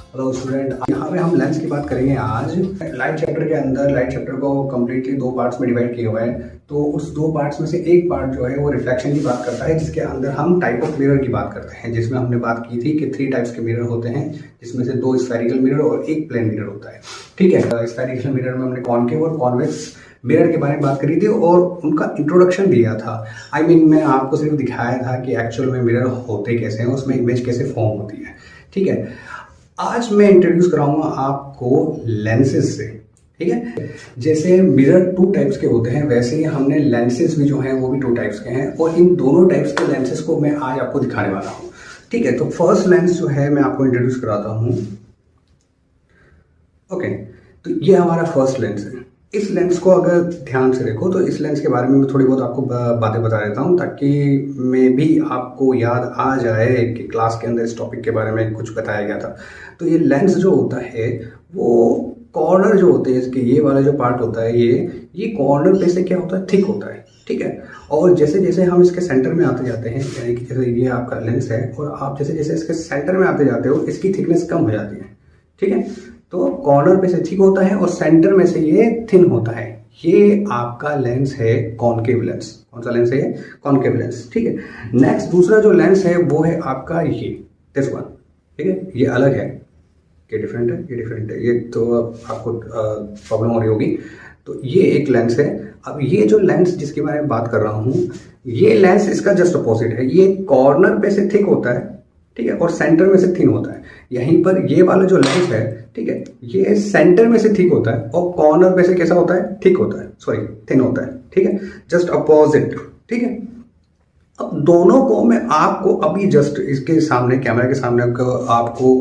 Hello student, यहाँ पे हम लेंस की बात करेंगे आज। लाइट चैप्टर के अंदर लाइट चैप्टर को कम्प्लीटली दो पार्ट्स में डिवाइड किए हुए हैं। तो उस दो पार्ट्स में से एक पार्ट जो है वो रिफ्लेक्शन की बात करता है, जिसके अंदर हम टाइप ऑफ मिरर की बात करते हैं, जिसमें हमने बात की थी कि 3 टाइप्स के मिरर होते हैं, जिसमें से 2 स्फेरिकल मिरर और 1 प्लेन मिरर होता है। ठीक है, स्फेरिकल मिरर में हमने कॉनकेव और कॉन्वेक्स मिरर के बारे में बात करी थी और उनका इंट्रोडक्शन दिया था। मैं आपको सिर्फ दिखाया था कि एक्चुअल में मिरर होते कैसे हैं, उसमें इमेज कैसे फॉर्म होती है। ठीक है, आज मैं इंट्रोड्यूस कराऊंगा आपको लेंसेज से। ठीक है, जैसे मिरर 2 टाइप्स के होते हैं, वैसे ही हमने लेंसेज भी जो हैं वो भी 2 टाइप्स के हैं, और इन दोनों टाइप्स के लेंसेज को मैं आज आपको दिखाने वाला हूं। ठीक है, तो फर्स्ट लेंस जो है मैं आपको इंट्रोड्यूस कराता हूं। ओके, तो ये हमारा फर्स्ट लेंस है। इस लेंस को अगर ध्यान से देखो तो इस लेंस के बारे में मैं थोड़ी बहुत आपको बातें बता देता हूँ, ताकि मैं भी आपको याद आ जाए कि क्लास के अंदर इस टॉपिक के बारे में कुछ बताया गया था। तो ये लेंस जो होता है वो कॉर्नर जो होते हैं इसके, ये वाला जो पार्ट होता है ये कॉर्नर पे से क्या होता है, थिक होता है। ठीक है, और जैसे जैसे हम इसके सेंटर में आते जाते हैं, यानी कि जैसे ये आपका लेंस है और आप जैसे जैसे इसके सेंटर में आते जाते हो इसकी थिकनेस कम हो जाती है। ठीक है, तो कॉर्नर पे से थिक होता है और सेंटर में से ये थिन होता है। ये आपका लेंस है कॉनकेव लेंस। कौन सा लेंस है ये? Concave lens. ठीक है, नेक्स्ट दूसरा जो लेंस है वो है आपका ये दिस वन। ठीक है, ये अलग है, ये डिफरेंट है, ये डिफरेंट है, ये तो आपको प्रॉब्लम हो रही होगी। तो ये एक लेंस है। अब ये जो लेंस जिसके बारे में बात कर रहा हूँ, ये लेंस इसका जस्ट अपोजिट है। ये कॉर्नर पे से थिक होता है, ठीक है, और सेंटर में से थिन होता है। यहीं पर ये वाला जो लेंस है, ठीक है, ये सेंटर में से थिक होता है और कॉर्नर पे से कैसा होता है, थिक होता है, सॉरी थिन होता है। ठीक है, जस्ट अपोजिट। ठीक है, अब दोनों को मैं आपको अभी जस्ट इसके सामने, कैमरा के सामने आपको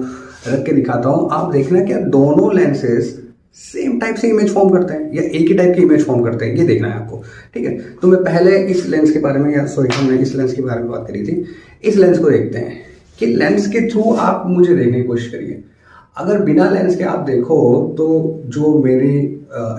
रख के दिखाता हूं। आप देखना क्या दोनों लेंसेज सेम टाइप से इमेज फॉर्म करते हैं या एक ही टाइप की इमेज फॉर्म करते हैं, ये देखना है आपको। ठीक है, तो मैं पहले इस लेंस के बारे में, या सॉरी हमने इस लेंस के बारे में बात करी थी। इस लेंस को देखते हैं कि लेंस के थ्रू आप मुझे देखने की कोशिश करिए। अगर बिना लेंस के आप देखो तो जो मेरी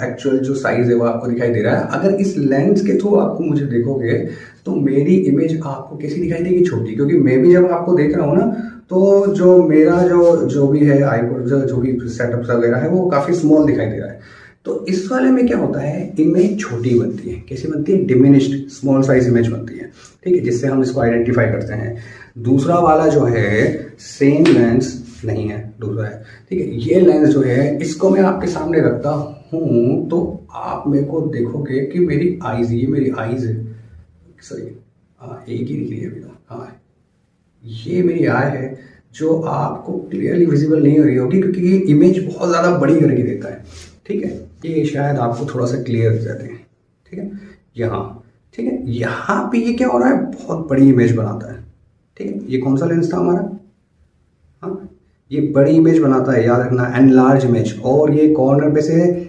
एक्चुअल जो साइज है वो आपको दिखाई दे रहा है। अगर इस लेंस के थ्रू आपको मुझे देखोगे तो मेरी इमेज आपको कैसी दिखाई देगी, छोटी, क्योंकि मैं भी जब आपको देख रहा हूँ ना, तो जो मेरा जो भी है आईपोड जो भी सेटअप वगैरह है वो काफ़ी स्मॉल दिखाई दे रहा है। तो इस वाले में क्या होता है, इमेज छोटी बनती है। कैसी बनती है? डिमिनिश्ड, स्मॉल साइज इमेज बनती है। ठीक है, जिससे हम इसको आइडेंटिफाई करते हैं। दूसरा वाला जो है सेम लेंस नहीं है, दूसरा है। ठीक है, ये लेंस जो है इसको मैं आपके सामने रखता हूँ तो आप मेरे को देखोगे कि मेरी आईज, ये मेरी आईज है, सॉरी हाँ एक ही दिख रही है अभी तो, हाँ ये मेरी आई है जो आपको क्लियरली विजिबल नहीं हो रही होगी, क्योंकि ये इमेज बहुत ज़्यादा बड़ी करके देता है। ठीक है, ये शायद आपको थोड़ा सा क्लियर हो जाते हैं। ठीक है, यहाँ, ठीक है, यहाँ पे ये क्या हो रहा है, बहुत बड़ी इमेज बनाता है। ठीक है, ये कौन सा लेंस था हमारा? हाँ, ये बड़ी इमेज बनाता है, याद रखना, एनलार्ज इमेज। और ये कॉर्नर पे से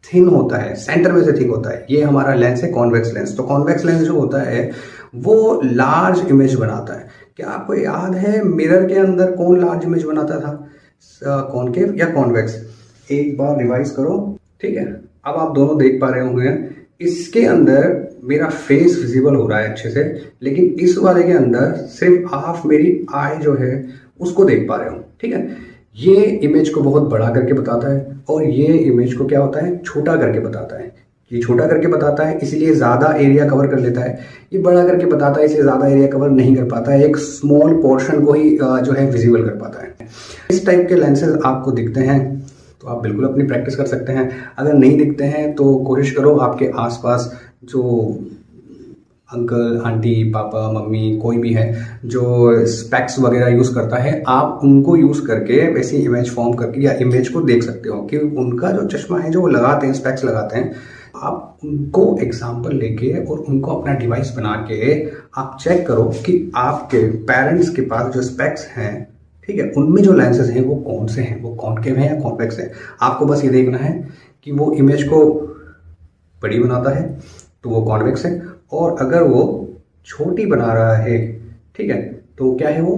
थिन होता है, सेंटर में से थिक होता है। ये हमारा लेंस है कॉन्वेक्स लेंस। तो कॉन्वेक्स लेंस जो होता है वो लार्ज इमेज बनाता है। क्या आपको याद है मिरर के अंदर कौन लार्ज इमेज बनाता था, कॉनकेव या कॉन्वेक्स? एक बार रिवाइज करो। ठीक है, अब आप दोनों देख पा रहे होंगे, इसके अंदर मेरा फेस विजिबल हो रहा है अच्छे से, लेकिन इस वाले के अंदर सिर्फ आप मेरी आई जो है उसको देख पा रहे हो। ठीक है, ये इमेज को बहुत बड़ा करके बताता है और ये इमेज को क्या होता है, छोटा करके बताता है। ये छोटा करके बताता है इसलिए ज़्यादा एरिया कवर कर लेता है, ये बड़ा करके बताता है इसलिए ज़्यादा एरिया कवर नहीं कर पाता है, एक स्मॉल पोर्शन को ही जो है विजिबल कर पाता है। इस टाइप के लेंसेज आपको दिखते हैं तो आप बिल्कुल अपनी प्रैक्टिस कर सकते हैं। अगर नहीं दिखते हैं तो कोशिश करो आपके आसपास जो अंकल, आंटी, पापा, मम्मी, कोई भी है जो स्पेक्स वगैरह यूज़ करता है, आप उनको यूज़ करके वैसी इमेज फॉर्म करके या इमेज को देख सकते हो कि उनका जो चश्मा है जो वो लगाते हैं, स्पेक्स लगाते हैं, आप उनको एग्जाम्पल लेके और उनको अपना डिवाइस बना के आप चेक करो कि आपके पेरेंट्स के पास जो स्पेक्स हैं, ठीक है, उनमें जो लेंसेज हैं वो कौन से हैं, वो कॉनकेव हैं या कॉन्वेक्स हैं। आपको बस ये देखना है कि वो इमेज को बड़ी बनाता है तो वो कॉन्वेक्स है, और अगर वो छोटी बना रहा है, ठीक है, तो क्या है वो,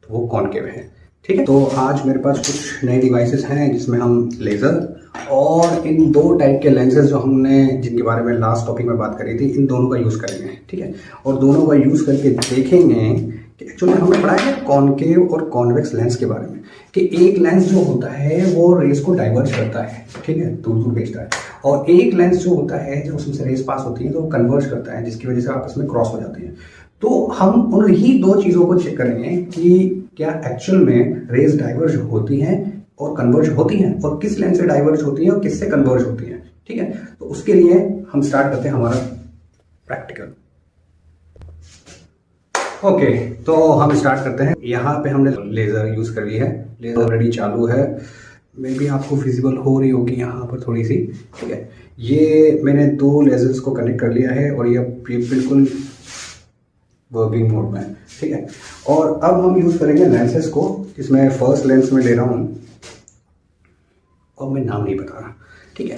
तो वो कॉनकेव है। ठीक है, तो आज मेरे पास कुछ नए डिवाइसेस हैं जिसमें हम लेज़र और इन 2 टाइप के लेंसेज जो हमने, जिनके बारे में लास्ट टॉपिक में बात करी थी, इन दोनों का यूज़ करेंगे। ठीक है, और दोनों का यूज़ करके देखेंगे कि एक्चुअली हमने पढ़ा है कॉनकेव और कॉन्वेक्स लेंस के बारे में। कि एक लेंस जो होता है वो रेस को डाइवर्ज करता है, ठीक है, दूर दूर भेजता है, और एक लेंस जो होता है जब उसमें से रेस पास होती है तो वो कन्वर्ज करता है, जिसकी वजह से आपस में क्रॉस हो जाती है। तो हम उन्हीं दो चीज़ों को चेक करेंगे कि क्या एक्चुअल में रेस डाइवर्ज होती हैं और कन्वर्ज होती हैं, और किस लेंस से डाइवर्ज होती हैं और किससे कन्वर्ज होती हैं, ठीक है। तो उसके लिए हम स्टार्ट करते हैं हमारा प्रैक्टिकल। ओके, तो हम स्टार्ट करते हैं। यहाँ पे हमने लेज़र यूज़ कर ली है, लेज़र ऑलरेडी चालू है, मे भी आपको विजिबल हो रही होगी यहाँ पर थोड़ी सी, ठीक है। ये मैंने दो लेज़र्स को कनेक्ट कर लिया है और ये बिल्कुल वर्किंग मोड में है, ठीक है। और अब हम यूज़ करेंगे लेंसेज को। इसमें फर्स्ट लेंस में ले रहा हूँ और मैं नाम नहीं बता रहा, ठीक है।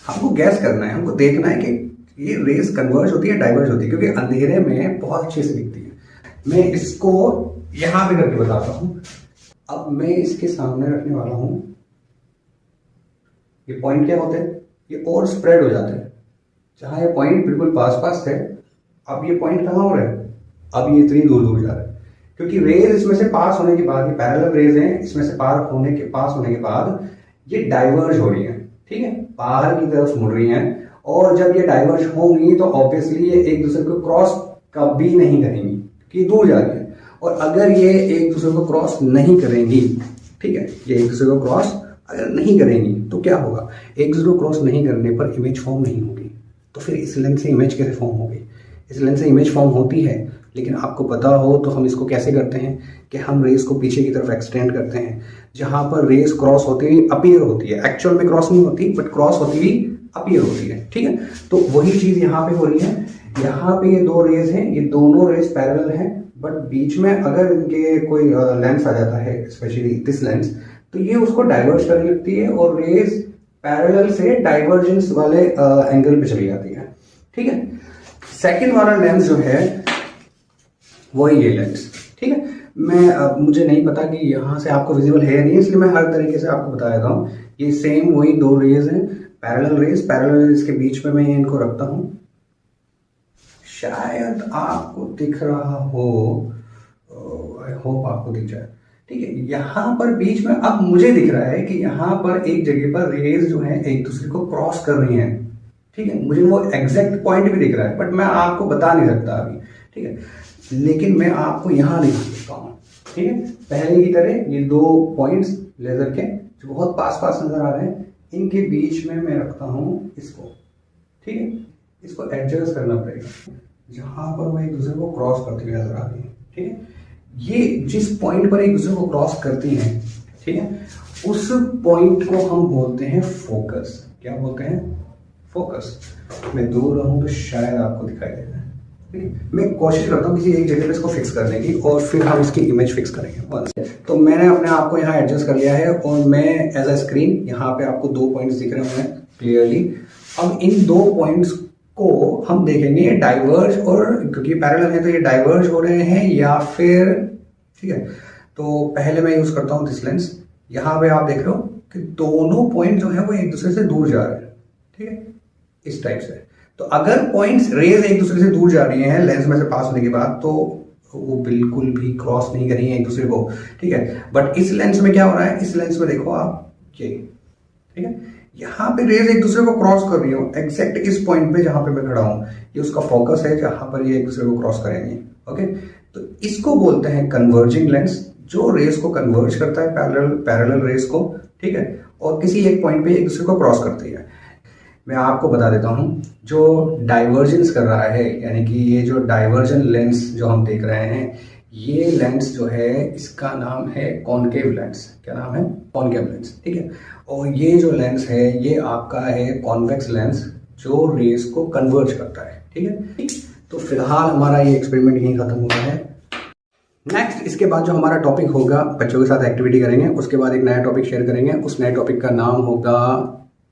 हमको गैस करना है, हमको देखना है कि ये रेस कन्वर्ज होती है डाइवर्ज होती है, क्योंकि अंधेरे में बहुत अच्छे से दिखती है। मैं इसको यहां पे करके बताता हूं। अब मैं इसके सामने रखने वाला हूं, ये पॉइंट क्या होते हैं, ये और स्प्रेड हो जाते हैं। जहां ये पॉइंट बिल्कुल पास पास थे, अब ये पॉइंट कहां हो रहे हैं, अब ये इतनी दूर दूर जा रहे हैं, क्योंकि रेज इसमें से पास होने के बाद, ये पैरेलल रेज हैं, इसमें से पास होने के बाद ये डाइवर्ज हो रही है, ठीक है, बाहर की तरफ मुड़ रही हैं। और जब ये डाइवर्ज होंगी तो ऑब्वियसली ये एक दूसरे को क्रॉस कभी नहीं करेंगी, कि दूर जा रही है। और अगर ये एक दूसरे को क्रॉस नहीं करेंगी, ठीक है, ये एक दूसरे को क्रॉस अगर नहीं करेंगी तो क्या होगा, एक दूसरे को क्रॉस नहीं करने पर इमेज फॉर्म नहीं होगी। तो फिर इस लेंस से इमेज कैसे फॉर्म होगी, इस लेंस से इमेज फॉर्म होती है, लेकिन आपको पता हो तो हम इसको कैसे करते हैं कि हम रेस को पीछे की तरफ एक्सटेंड करते हैं, जहां पर रेस क्रॉस होती हुई अपीयर होती है, एक्चुअल में क्रॉस नहीं होती बट क्रॉस होती हुई अपीयर होती है, ठीक है। तो वही चीज यहाँ पे हो रही है। यहाँ पे ये दो रेस हैं, ये दोनों रेस पैरेलल हैं, बट बीच में अगर इनके कोई लेंस आ जाता है, स्पेशली दिस लेंस, तो ये उसको डाइवर्ज करने लगती है और रेस पैरेलल से डाइवर्जेंस वाले एंगल पे चली जाती है, ठीक है। सेकंड वाला लेंस जो है वही ये लेंस, ठीक है। मैं मुझे नहीं पता कि यहाँ से आपको विजिबल है नहीं, इसलिए मैं हर तरीके से आपको बता देता हूँ। ये सेम वही दो रेज हैं, पैरेलल रेज के बीच में मैं इनको रखता हूँ, शायद आपको दिख रहा हो, आई होप आपको दिख जाए, ठीक है। यहाँ पर बीच में अब मुझे दिख रहा है कि यहाँ पर एक जगह पर रेज जो है एक दूसरे को क्रॉस कर रही हैं, ठीक है। मुझे वो एग्जैक्ट पॉइंट भी दिख रहा है, बट मैं आपको बता नहीं सकता अभी, ठीक है, लेकिन मैं आपको यहाँ दिखा सकता हूँ, ठीक है। पहले की तरह ये दो पॉइंट्स लेजर के जो बहुत पास पास नजर आ रहे हैं, इनके बीच में मैं रखता हूँ इसको, ठीक है। इसको एडजस्ट करना पड़ेगा जहां पर वो एक दूसरे को क्रॉस करती हुई नजर आ रही है, ठीक है। ये जिस पॉइंट पर एक दूसरे को क्रॉस करती हैं, ठीक है, उस पॉइंट को हम बोलते हैं फोकस। क्या बोलते हैं, फोकस। मैं दूर रहूं तो शायद आपको दिखाई दे रहा है, ठीक है। मैं कोशिश करता हूँ किसी एक जगह पे इसको फिक्स करने की और फिर हम इसकी इमेज फिक्स करेंगे। तो मैंने अपने आप को यहाँ एडजस्ट कर लिया है और मैं एज अ स्क्रीन यहाँ पे आपको दो पॉइंट्स दिख रहे हैं क्लियरली। अब इन दो पॉइंट्स को हम देखेंगे डाइवर्ज, और क्योंकि पैरेलल है तो ये डाइवर्ज हो रहे हैं या फिर, ठीक है। तो पहले मैं यूज करता हूँ दिस लेंस। यहाँ पे आप देख रहे हो कि दोनों पॉइंट जो है वो एक दूसरे से दूर जा रहे हैं, ठीक है, इस टाइप से। तो अगर पॉइंट्स रेज एक दूसरे से दूर जा रही हैं लेंस में से पास होने के बाद, तो वो बिल्कुल भी क्रॉस नहीं करेंगे एक दूसरे को, ठीक है। बट इस लेंस में क्या हो रहा है, इस लेंस में देखो आप, ये, ठीक है, यहाँ पे रेज एक दूसरे को क्रॉस कर रही हो एग्जैक्ट इस पॉइंट पे जहां पे मैं खड़ा हूं, ये उसका फोकस है जहां पर ये एक दूसरे को क्रॉस करेंगे, ओके। तो इसको बोलते हैं कन्वर्जिंग लेंस, जो रेस को कन्वर्ज करता है पैरेलल रेस को, ठीक है, और किसी एक पॉइंट पे एक दूसरे को क्रॉस करती है। मैं आपको बता देता हूं, जो डाइवर्जेंस कर रहा है, यानी कि ये जो डाइवर्जन लेंस जो हम देख रहे हैं, ये लेंस जो है इसका नाम है कॉनकेव लेंस। क्या नाम है, कॉनकेव लेंस, ठीक है। और ये जो लेंस है ये आपका है कॉन्वेक्स लेंस, जो रेस को कन्वर्ज करता है, ठीक है। तो फिलहाल हमारा ये एक्सपेरिमेंट यहीं खत्म हुआ है। नेक्स्ट इसके बाद जो हमारा टॉपिक होगा, बच्चों के साथ एक्टिविटी करेंगे, उसके बाद एक नया टॉपिक शेयर करेंगे। उस नए टॉपिक का नाम होगा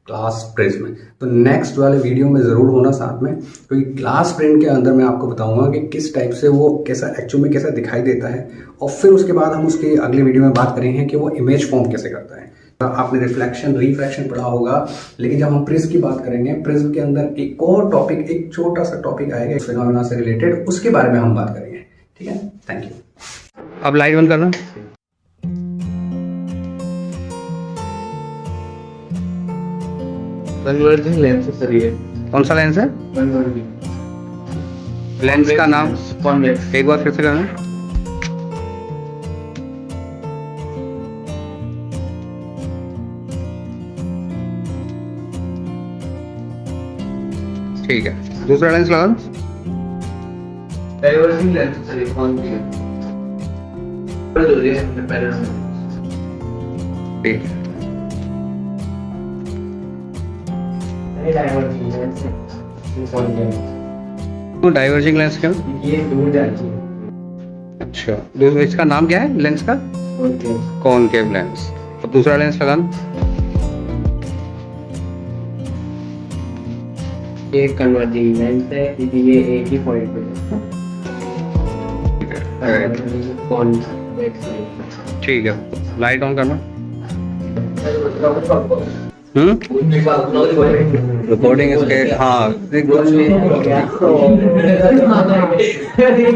क्लास प्रिज्म। तो नेक्स्ट वाले वीडियो में ज़रूर होना साथ में, क्योंकि क्लास प्रिंट के अंदर मैं आपको बताऊंगा कि किस टाइप से वो कैसा एक्चुअल में कैसा दिखाई देता है, और फिर उसके बाद हम उसके अगले वीडियो में बात करेंगे कि वो इमेज फॉर्म कैसे करता है। आपने रिफ्लेक्शन रिफ्रैक्शन पढ़ा होगा, लेकिन जब हम प्रिज्म की बात करेंगे, प्रिज्म के अंदर एक और टॉपिक, एक छोटा सा टॉपिक आएगा फिनोमेना से रिलेटेड, उसके बारे में हम बात करेंगे, ठीक है। Thank you. अब लाइट बंद करना। कन्वर्जिंग लेंस है सर ये। कौन सा लेंस है? कन्वर्जिंग लेंस का नाम कॉन्वेक्स। एक बार फिर से कहना। ठीक है, दूसरा लेंस लगा दो। डाइवर्जिंग लेंस है सर ये कॉन्वेक्स। ठीक है, डाइवर्जिंग लेंस है कॉन्वेक्स। तो डाइवर्जिंग लेंस क्यों? ये दूर जाती है। अच्छा, इसका नाम क्या है लेंस का? कॉन्वेक्स। Concave lens. और दूसरा लेंस लगाना। ये कन्वर्जिंग लेंस है, ये एक ही पॉइंट पे है। कॉन्वेक्स। ठीक है, लाइट ऑन करना। रिकॉर्डिंग इसके, हाँ एक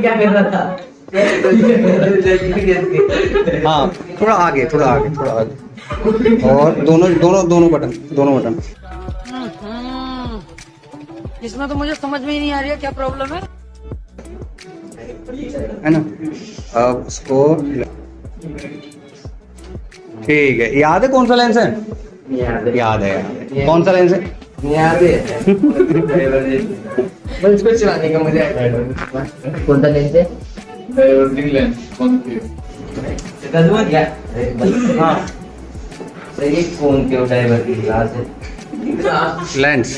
क्या कर रहा था? हाँ, थोड़ा आगे, थोड़ा आगे, थोड़ा आगे। और दोनों बटन। इसमें तो मुझे समझ में ही नहीं आ रही है क्या प्रॉब्लम है। है ना? अब उसको ठीक है, याद है कौन सा लेंस है? याद है। कौन सा लेंस है? याद है। बस इसको चलाने का मजा आता है। कौन सा लेंस है? Diverging lens convex. क्या? हाँ सही, फोन के डाइवर्जिंग ग्लास है। लेंस